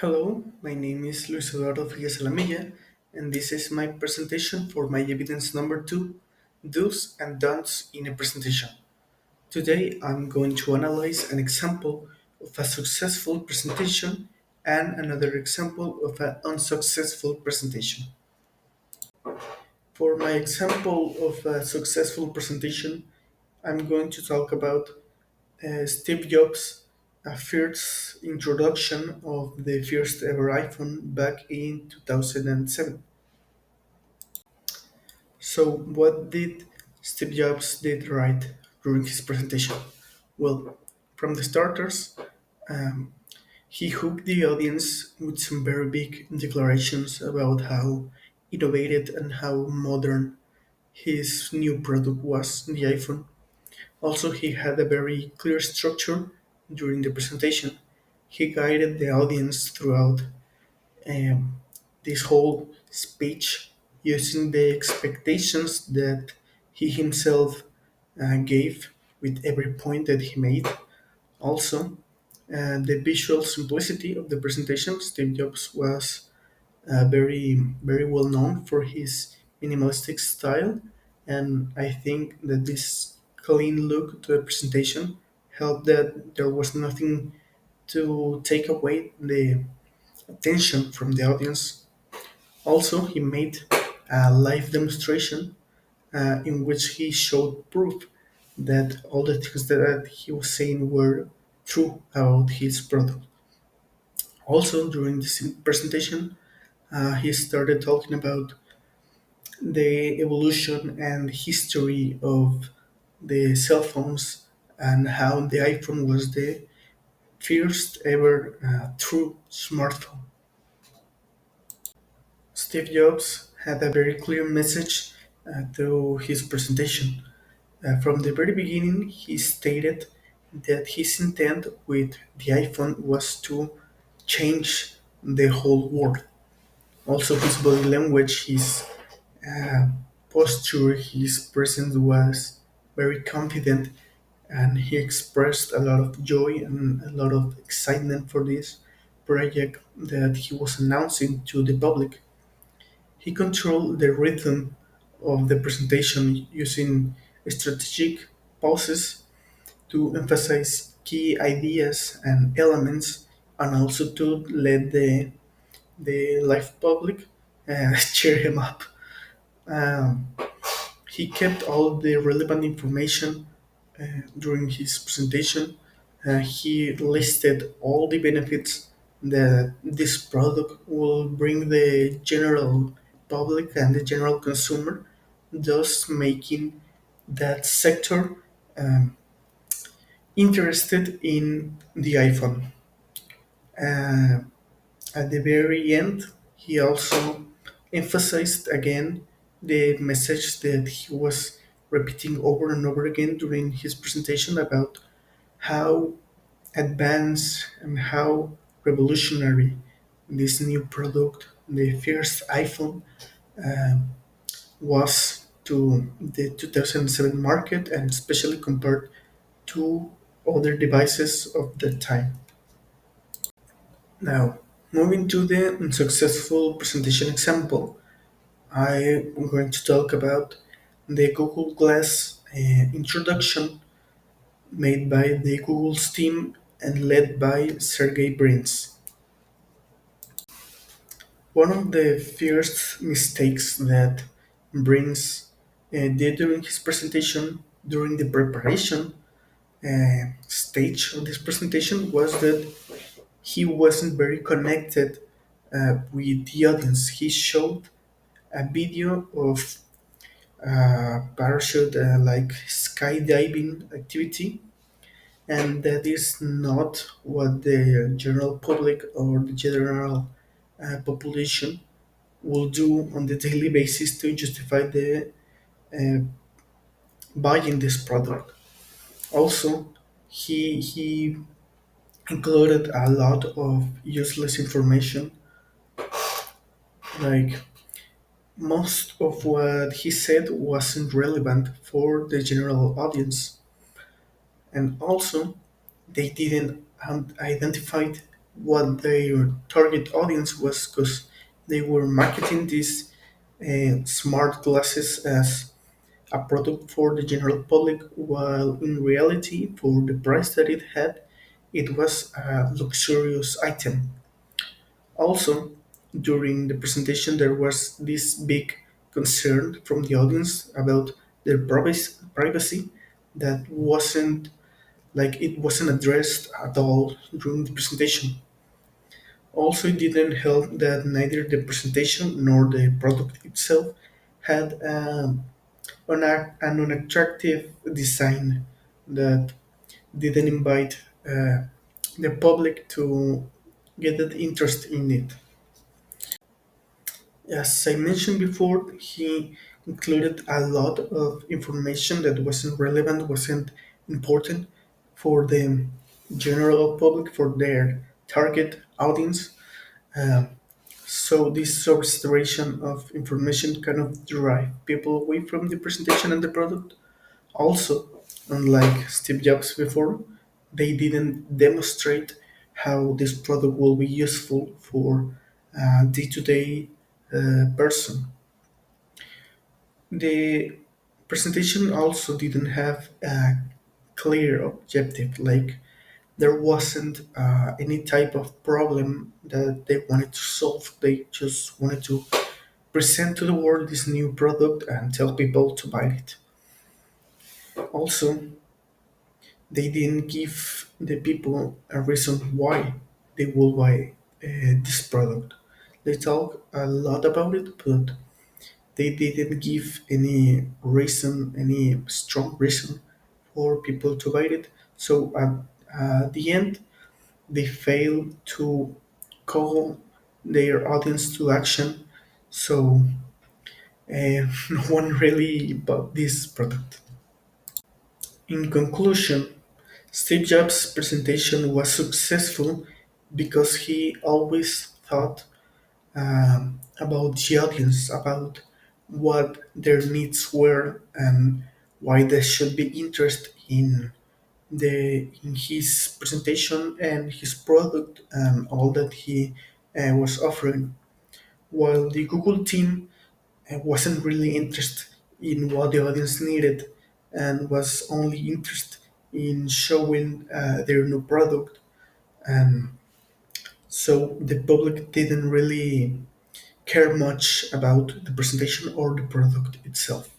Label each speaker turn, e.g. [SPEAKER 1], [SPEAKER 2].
[SPEAKER 1] Hello, my name is Luis Eduardo Frias Alamilla, and this is my presentation for my evidence number two, do's and don'ts in a presentation. Today I'm going to analyze an example of a successful presentation and another example of an unsuccessful presentation. For my example of a successful presentation, I'm going to talk about Steve Jobs' first introduction of the first ever iPhone back in 2007. So, what did Steve Jobs did right during his presentation? Well, from the starters, um, he hooked the audience with some very big declarations about how innovative and how modern his new product was, the iPhone. Also, he had a very clear structure during the presentation. He guided the audience throughout um, this whole speech using the expectations that he himself gave with every point that he made. Also, the visual simplicity of the presentation. Steve Jobs was very well known for his minimalistic style, and I think that this clean look to the presentation helped that there was nothing to take away the attention from the audience. Also, he made a live demonstration in which he showed proof that all the things that he was saying were true about his product. Also, during this presentation, he started talking about the evolution and history of the cell phones and how the iPhone was the first ever true smartphone. Steve Jobs had a very clear message through his presentation. From the very beginning, he stated that his intent with the iPhone was to change the whole world. Also, his body language, his uh, posture, his presence was very confident, and he expressed a lot of joy and a lot of excitement for this project that he was announcing to the public. He controlled the rhythm of the presentation using strategic pauses to emphasize key ideas and elements, and also to let the live public cheer him up. Um, he kept all the relevant information during his presentation. He listed all the benefits that this product will bring the general public and the general consumer, thus making that sector um, interested in the iPhone. Uh, at the very end, he also emphasized again the message that he was repeating over and over again during his presentation about how advanced and how revolutionary this new product, the first iPhone, um, was to the 2007 market and especially compared to other devices of that time. Now, moving to the unsuccessful presentation example, I am going to talk about the Google Glass introduction made by the Google's team and led by Sergey Brin. One of the first mistakes that Brin's did during his presentation, during the preparation stage of this presentation, was that he wasn't very connected with the audience. He showed a video of parachute like skydiving activity, and that is not what the general public or the general population will do on the daily basis to justify the uh, buying this product. Also, he included a lot of useless information, like most of what he said wasn't relevant for the general audience, and also they didn't identify what their target audience was, because they were marketing these smart glasses as a product for the general public, while in reality, for the price that it had, it was a luxurious item. Also, during the presentation, there was this big concern from the audience about their privacy that wasn't it wasn't addressed at all during the presentation. Also, it didn't help that neither the presentation nor the product itself had an unattractive design that didn't invite the public to get an interest in it. As I mentioned before, he included a lot of information that wasn't relevant, wasn't important for the general public, for their target audience. Um, so this saturation of information kind of drive people away from the presentation and the product. Also, unlike Steve Jobs before, they didn't demonstrate how this product will be useful for a day-to-day person. The presentation also didn't have a clear objective, like there wasn't any type of problem that they wanted to solve. They just wanted to present to the world this new product and tell people to buy it. Also, they didn't give the people a reason why they will buy this product. They talk a lot about it, but they didn't give any reason, any strong reason for people to buy it. So at the end, they failed to call their audience to action. So no one really bought this product. In conclusion, Steve Jobs' presentation was successful because he always thought about the audience, about what their needs were, and why they should be interested in his presentation and his product and all that he was offering. While the Google team wasn't really interested in what the audience needed and was only interested in showing their new product, and so the public didn't really care much about the presentation or the product itself.